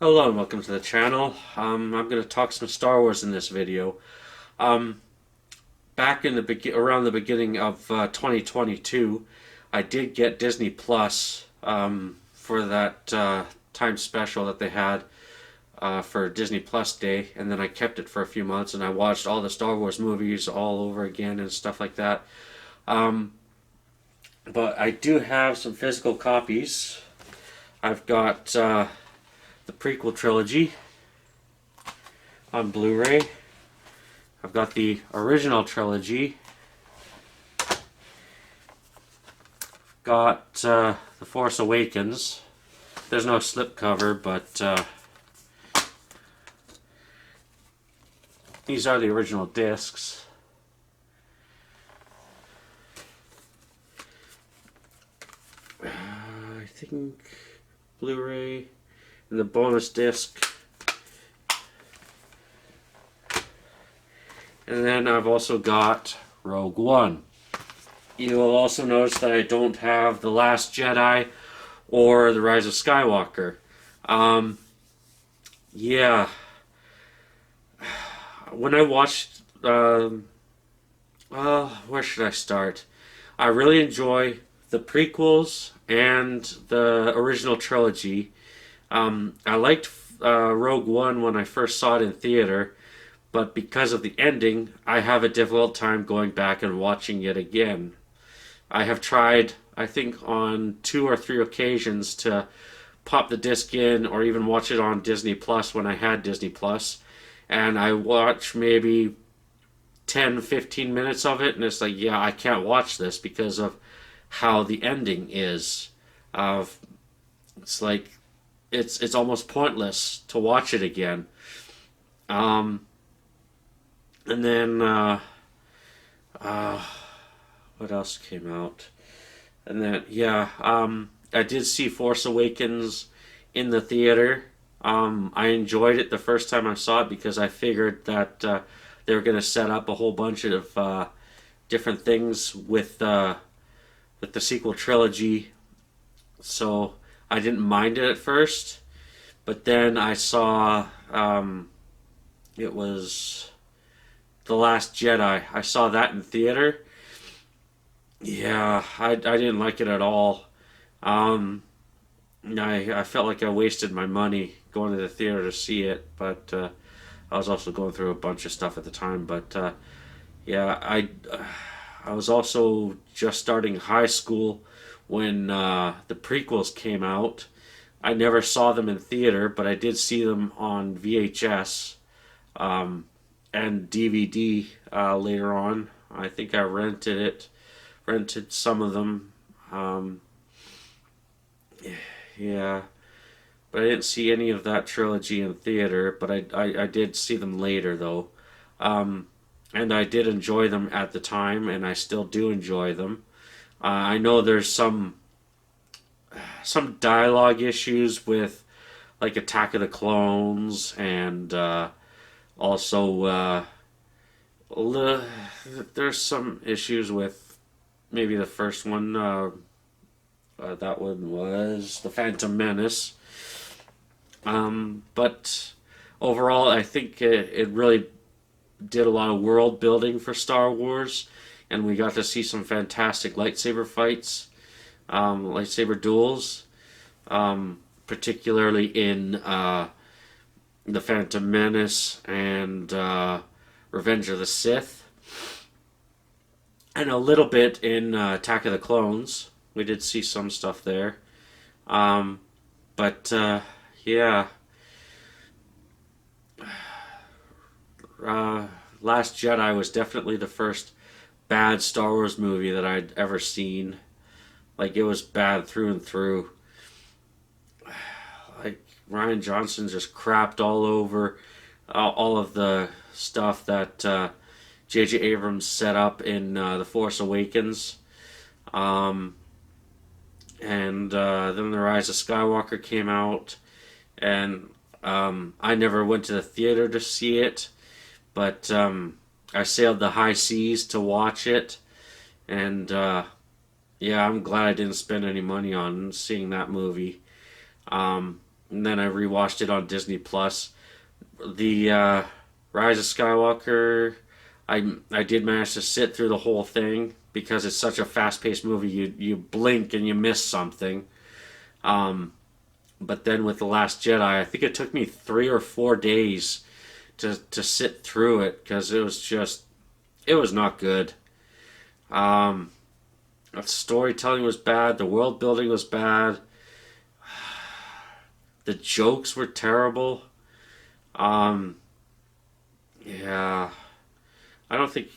Hello and welcome to the channel. I'm going to talk some Star Wars in this video. Um, Back in around the beginning of 2022, I did get Disney Plus for that time special that they had for Disney Plus Day, and then I kept it for a few months and I watched all the Star Wars movies all over again and stuff like that. Um, but I do have some physical copies. I've got the prequel trilogy on Blu-ray. I've got the original trilogy. Got The Force Awakens. There's no slipcover, but these are the original discs. I think Blu-ray and the bonus disc. And then I've also got Rogue One. You will also notice that I don't have The Last Jedi or The Rise of Skywalker. Yeah. When I watched, where should I start? I really enjoy the prequels and the original trilogy. I liked Rogue One when I first saw it in theater, but because of the ending, I have a difficult time going back and watching it again. I have tried, I think, on 2 or 3 occasions to pop the disc in or even watch it on Disney Plus when I had Disney Plus, and I watch maybe 10, 15 minutes of it, and it's like, yeah, I can't watch this because of how the ending is. It's like it's almost pointless to watch it again. Um, and then what else came out? And then I did see Force Awakens in the theater. I enjoyed it the first time I saw it because I figured that they were going to set up a whole bunch of different things with the sequel trilogy, so I didn't mind it at first. But then I saw it was The Last Jedi. I saw that in theater. Yeah, I didn't like it at all. Um, I felt like I wasted my money going to the theater to see it, but I was also going through a bunch of stuff at the time. But yeah, I was also just starting high school when the prequels came out. I never saw them in theater, but I did see them on VHS um, and DVD later on. I think I rented some of them. Um, yeah, but I didn't see any of that trilogy in theater, but I did see them later though. Um, and I did enjoy them at the time, and I still do enjoy them. I know there's some dialogue issues with like Attack of the Clones and also there's some issues with maybe the first one. That one was The Phantom Menace. But overall, I think it really did a lot of world building for Star Wars, and we got to see some fantastic lightsaber fights, lightsaber duels, particularly in The Phantom Menace and Revenge of the Sith, and a little bit in Attack of the Clones. We did see some stuff there. Um, but yeah, uh, Last Jedi was definitely the first bad Star Wars movie that I'd ever seen. Like, it was bad through and through. Like, Ryan Johnson just crapped all over all of the stuff that J.J. Abrams set up in The Force Awakens. Um, and then The Rise of Skywalker came out, and I never went to the theater to see it, but I sailed the high seas to watch it, and yeah, I'm glad I didn't spend any money on seeing that movie. Um, and then I rewatched it on Disney Plus. The Rise of Skywalker, I did manage to sit through the whole thing because it's such a fast paced movie. You blink and you miss something. Um, but then with the Last Jedi, I think it took me 3 or 4 days to sit through it because it was not good. Um, the storytelling was bad. The world building was bad. The jokes were terrible. Um, yeah, I don't think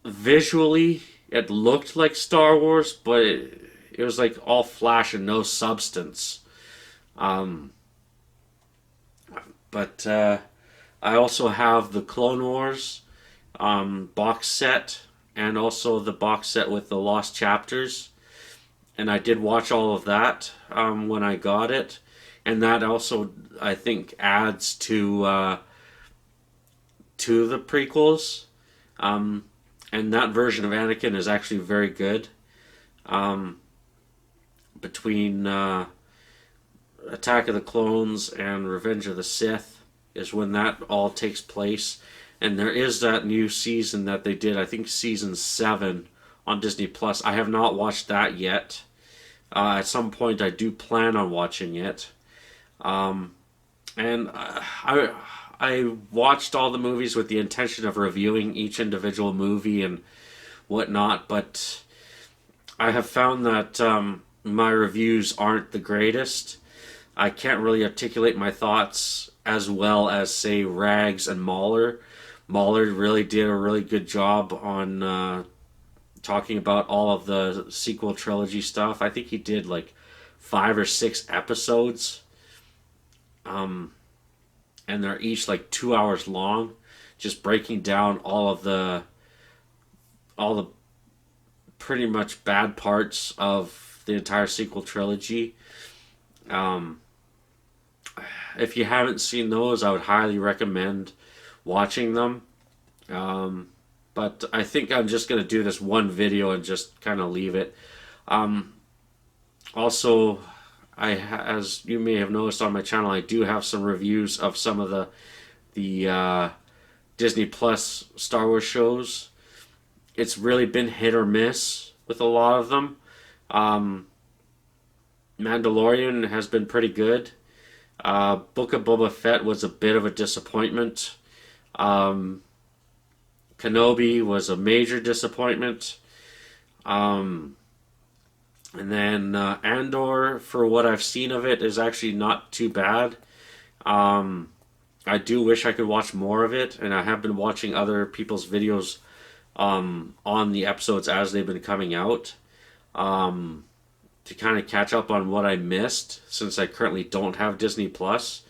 visually it looked like Star Wars, but it was like all flash and no substance. Um, but I also have the Clone Wars box set and also the box set with the lost chapters. And I did watch all of that when I got it. And that also, I think, adds to the prequels. Um, and that version of Anakin is actually very good. Um, between Attack of the Clones and Revenge of the Sith is when that all takes place. And there is that new season that they did, I think season 7 on Disney Plus. I have not watched that yet. At some point, I do plan on watching it. Um, and I watched all the movies with the intention of reviewing each individual movie and whatnot, but I have found that my reviews aren't the greatest. I can't really articulate my thoughts as well as, say, Rags and Mahler. Mahler really did a really good job on talking about all of the sequel trilogy stuff. I think he did like 5 or 6 episodes, um, and they're each like 2 hours long, just breaking down all the pretty much bad parts of the entire sequel trilogy. Um, if you haven't seen those, I would highly recommend watching them. Um, but I think I'm just gonna do this one video and just kind of leave it. Um, Also, as you may have noticed on my channel, I do have some reviews of some of the Disney Plus Star Wars shows. It's really been hit or miss with a lot of them. Um, Mandalorian has been pretty good. Book of Boba Fett was a bit of a disappointment. Um, Kenobi was a major disappointment. Um, and then Andor, for what I've seen of it, is actually not too bad. Um, I do wish I could watch more of it, and I have been watching other people's videos on the episodes as they've been coming out um, to kind of catch up on what I missed since I currently don't have Disney Plus.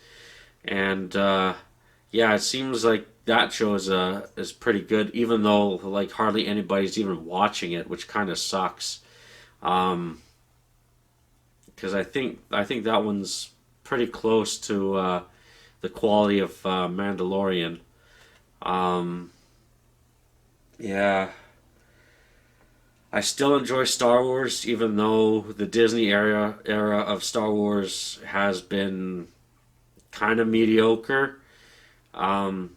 And yeah, it seems like that show is pretty good, even though like hardly anybody's even watching it, which kind of sucks. Um, because I think that one's pretty close to the quality of Mandalorian. Um, yeah, I still enjoy Star Wars, even though the Disney era of Star Wars has been kind of mediocre um,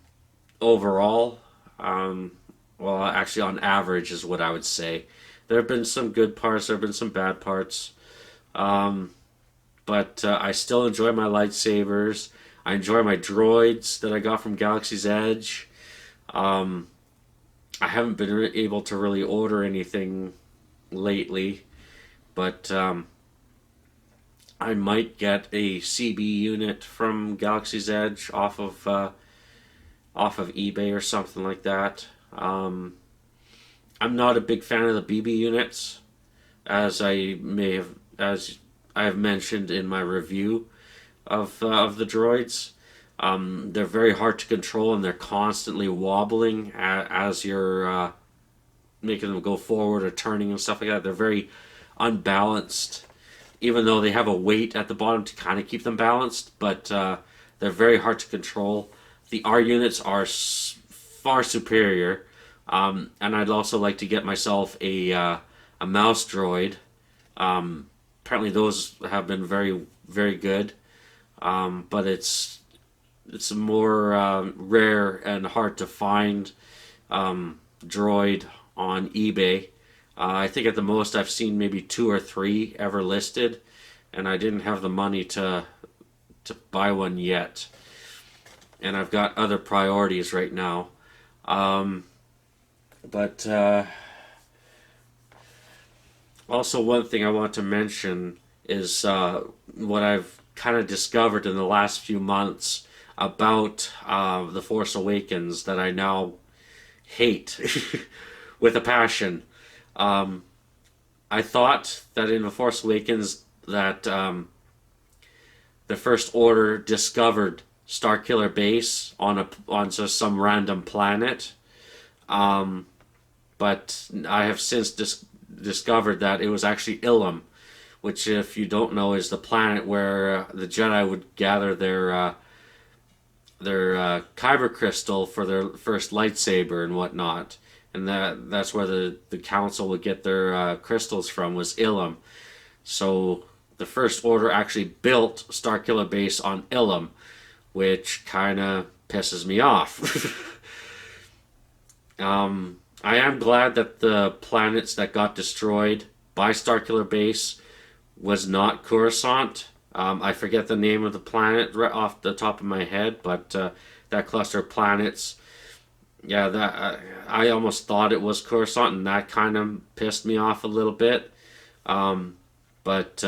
overall. Um, well, actually, on average, is what I would say. There have been some good parts. There have been some bad parts. Um, but I still enjoy my lightsabers. I enjoy my droids that I got from Galaxy's Edge. Um, I haven't been able to really order anything lately, but I might get a CB unit from Galaxy's Edge off of eBay or something like that. I'm not a big fan of the BB units, as I have mentioned in my review of the droids. They're very hard to control and they're constantly wobbling as you're making them go forward or turning and stuff like that. They're very unbalanced, even though they have a weight at the bottom to kind of keep them balanced, but they're very hard to control. The R units are far superior, and I'd also like to get myself a mouse droid, um, apparently those have been very, very good. But it's more rare and hard to find droid on eBay. I think at the most I've seen maybe two or three ever listed, and I didn't have the money to buy one yet. And I've got other priorities right now. Um, but Also, one thing I want to mention is what I've kind of discovered in the last few months about The Force Awakens that I now hate with a passion. Um, I thought that in The Force Awakens that the First Order discovered Starkiller Base on just some random planet, um, but I have since discovered that it was actually Ilum, which, if you don't know, is the planet where the Jedi would gather their kyber crystal for their first lightsaber and whatnot, and that's where the council would get their crystals from, was Ilum. So the First Order actually built Starkiller Base on Ilum, which kind of pisses me off. I am glad that the planets that got destroyed by Starkiller Base was not Coruscant. I forget the name of the planet right off the top of my head, but that cluster of planets, yeah, that I almost thought it was Coruscant, and that kind of pissed me off a little bit. Um, but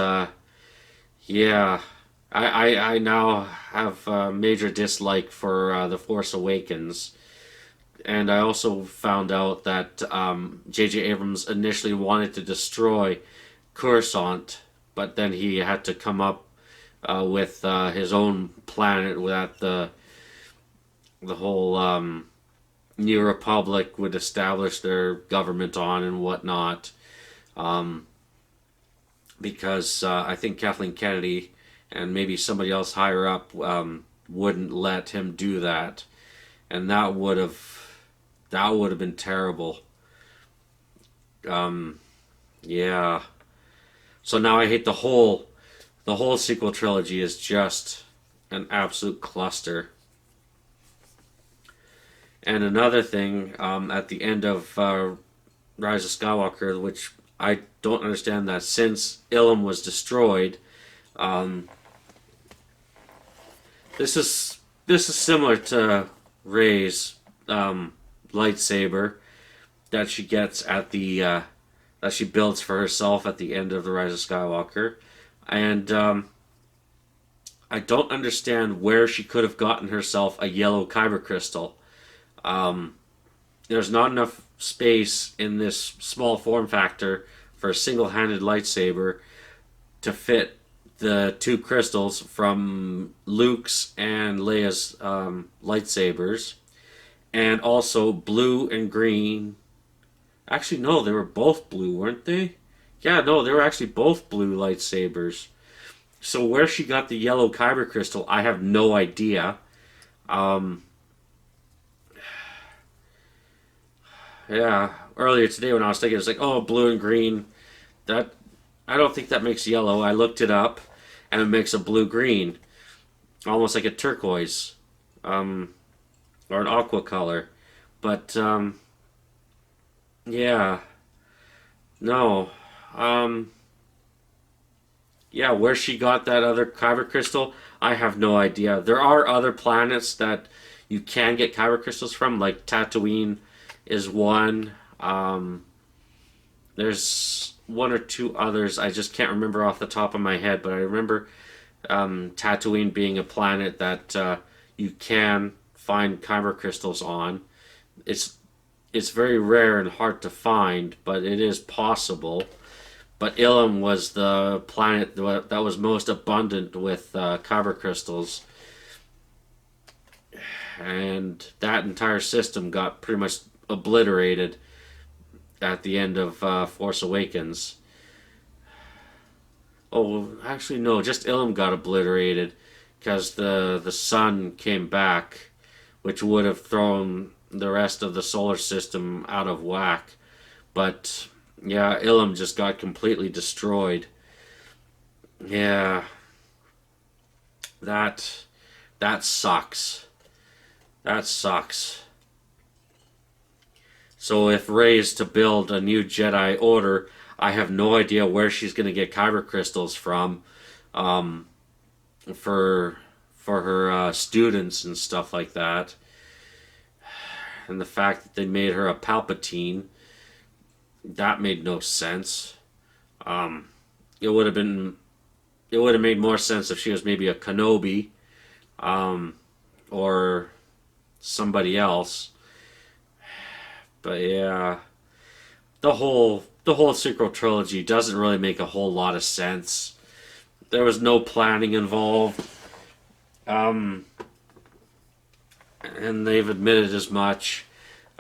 Yeah, I now have a major dislike for The Force Awakens. And I also found out that J.J. Abrams initially wanted to destroy Coruscant, but then he had to come up with his own planet that the whole New Republic would establish their government on and whatnot. Um, because I think Kathleen Kennedy and maybe somebody else higher up wouldn't let him do that, and that would have been terrible. Um, yeah. So now I hate the whole sequel trilogy is just an absolute cluster. And another thing, at the end of Rise of Skywalker, which I don't understand, that since Ilum was destroyed, um, this is similar to Rey's lightsaber that she gets at the that she builds for herself at the end of the Rise of Skywalker, and I don't understand where she could have gotten herself a yellow kyber crystal. Um, there's not enough space in this small form factor for a single-handed lightsaber to fit the two crystals from Luke's and Leia's lightsabers, and also blue and green. Actually, no, they were both blue, weren't they? Yeah, no, they were actually both blue lightsabers. So where she got the yellow kyber crystal, I have no idea. Um, yeah, earlier today when I was thinking, it's like, oh, blue and green. That I don't think that makes yellow. I looked it up, and it makes a blue green, almost like a turquoise, um, or an aqua color. But yeah, no, um, yeah, where she got that other kyber crystal, I have no idea. There are other planets that you can get kyber crystals from, like Tatooine is one. There's one or two others I just can't remember off the top of my head, but I remember Tatooine being a planet that you can find kyber crystals on. It's it's very rare and hard to find, but it is possible. But Ilum was the planet that was most abundant with kyber crystals, and that entire system got pretty much obliterated at the end of Force Awakens. Oh, actually, no, just Ilum got obliterated because the sun came back, which would have thrown the rest of the solar system out of whack. But yeah, Ilum just got completely destroyed. Yeah, that that sucks. That sucks. So if Rey is to build a new Jedi Order, I have no idea where she's going to get kyber crystals from, um, for her students and stuff like that. And the fact that they made her a Palpatine, that made no sense. Um, it would have been it would have made more sense if she was maybe a Kenobi, um, or somebody else. But yeah, the whole sequel trilogy doesn't really make a whole lot of sense. There was no planning involved, um, and they've admitted as much.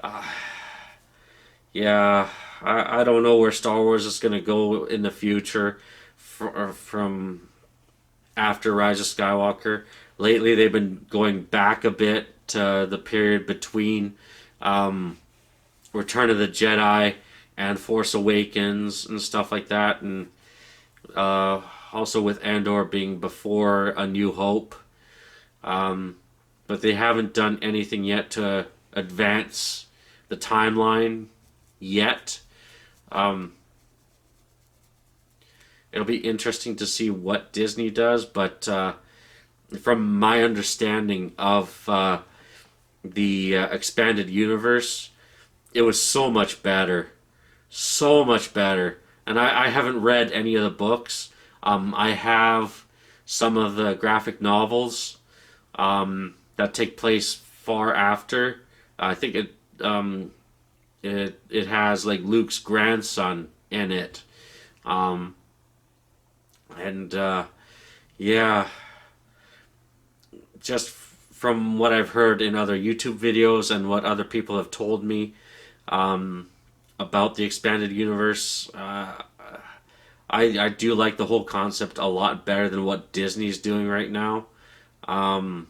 Uh, yeah, I don't know where Star Wars is going to go in the future from after Rise of Skywalker. Lately, they've been going back a bit to the period between, um, Return of the Jedi and Force Awakens and stuff like that, and uh, also with Andor being before A New Hope. Um, but they haven't done anything yet to advance the timeline yet. Um, it'll be interesting to see what Disney does, but from my understanding of the expanded universe, it was so much better. So much better. And I haven't read any of the books. I have some of the graphic novels, that take place far after. I think it has like Luke's grandson in it, um, and yeah, just from what I've heard in other YouTube videos and what other people have told me, um, about the expanded universe. I do like the whole concept a lot better than what Disney's doing right now. Um,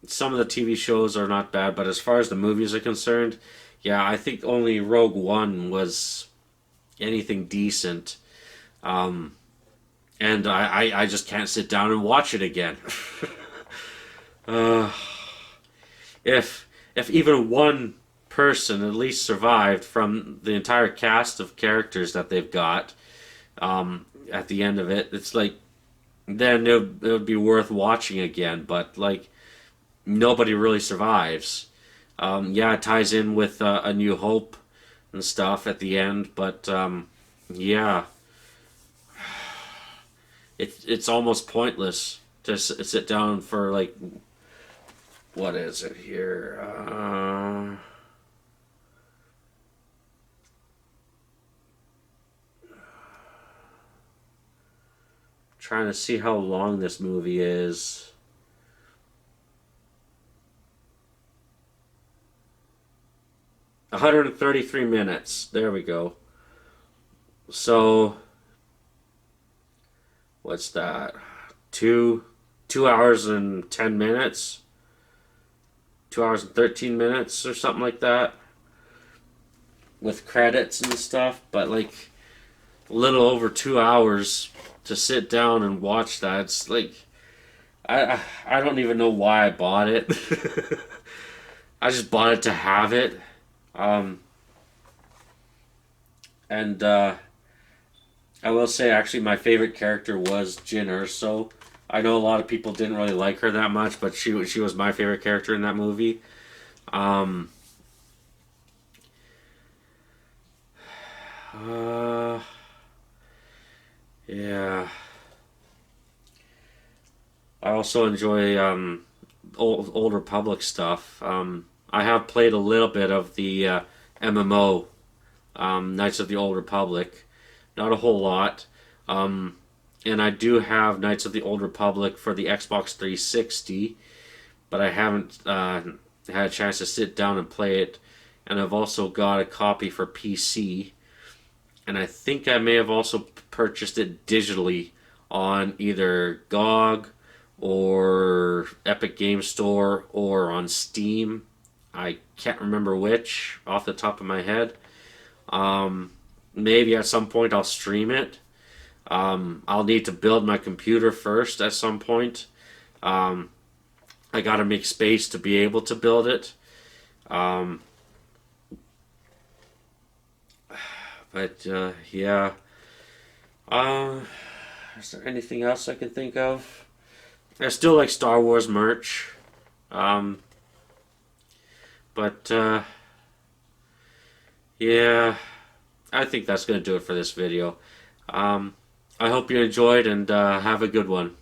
some of the TV shows are not bad, but as far as the movies are concerned, yeah, I think only Rogue One was anything decent. Um, and I just can't sit down and watch it again. uh, if even one person at least survived from the entire cast of characters that they've got, at the end of it, it's like then it would be worth watching again. But like nobody really survives. Yeah, it ties in with A New Hope and stuff at the end, but yeah, it's almost pointless to sit down for like what is it here? Trying to see how long this movie is. 133 minutes. There we go. So what's that? Two 2 hours and 10 minutes. 2 hours and 13 minutes or something like that with credits and stuff. But like a little over 2 hours to sit down and watch that. It's like I don't even know why I bought it. I just bought it to have it. Um, and I will say, actually, my favorite character was Jyn Erso. I know a lot of people didn't really like her that much, but she was my favorite character in that movie. Um, uh, yeah. I also enjoy Old Republic stuff. I have played a little bit of the MMO, Knights of the Old Republic, not a whole lot. Um, and I do have Knights of the Old Republic for the Xbox 360, but I haven't had a chance to sit down and play it. And I've also got a copy for PC, and I think I may have also purchased it digitally on either GOG or Epic Game Store or on Steam. I can't remember which off the top of my head. Um, Maybe at some point I'll stream it. I'll need to build my computer first at some point. Um, I gotta make space to be able to build it. Um, but yeah. Uh, is there anything else I can think of? I still like Star Wars merch. Um, but yeah, I think that's gonna do it for this video. Um, I hope you enjoyed and have a good one.